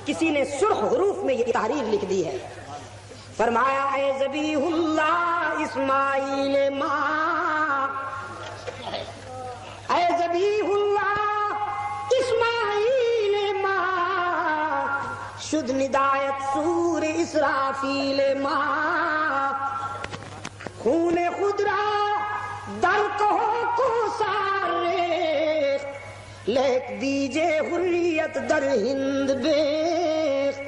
کسی نے سرخ حروف میں یہ تحریر لکھ دی ہے. فرمایا اے ذبیح اللہ اسماعیل ماں، اے ذبیح اللہ اسماعیل ماں، شد ندایت سور اسرافیل ماں، خون خود را در کو سارے لیک دیجے حریت در ہند بیخ.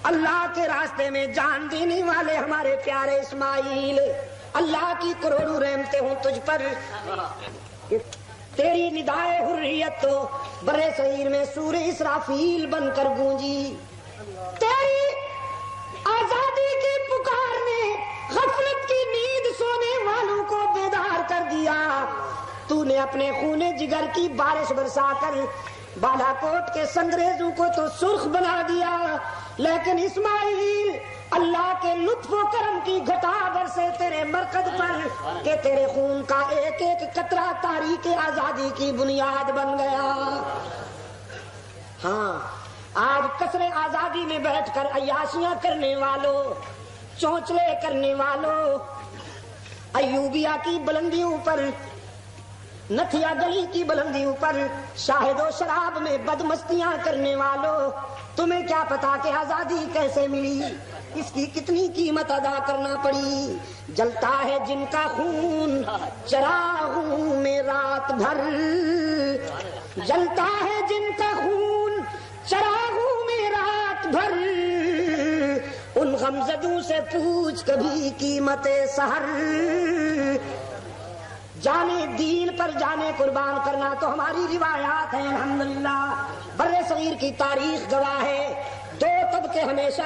اللہ کے راستے میں جان دینے والے ہمارے پیارے اسماعیل، اللہ کی کروڑوں رحمتیں ہوں تجھ پر. تیری ندائے حریت تو برے صغیر میں سور اسرافیل بن کر گونجی. تیری آزادی کی پکار نے غفلت کی نیند سونے والوں کو بیدار کر دیا. تو نے اپنے خون جگر کی بارش برسا کر بالا کوٹ کے سنگریزوں کو تو سرخ بنا دیا، لیکن اسماعیل اللہ کے لطف و کرم کی گھٹا برسے تیرے مرکز پر کہ تیرے خون کا ایک ایک قطرہ تاریخ آزادی کی بنیاد بن گیا. ہاں آج قصر آزادی میں بیٹھ کر عیاشیاں کرنے والوں، چونچلے کرنے والوں، ایوبیا کی بلندیوں پر، نتھیا گلی کی بلندیوں پر شاہد و شراب میں بدمستیاں کرنے والوں، تمہیں کیا پتا کہ آزادی کیسے ملی، اس کی کتنی قیمت ادا کرنا پڑی. جلتا ہے جن کا خون چراغوں میں رات بھر، جلتا ہے جن کا خون چراغوں میں رات بھر، ان غمزدوں سے پوچھ کبھی قیمت سحر. جانے دین پر جانے قربان کرنا تو ہماری روایات ہیں. الحمدللہ برے صغیر کی تاریخ گواہ ہے. دو طبقے ہمیشہ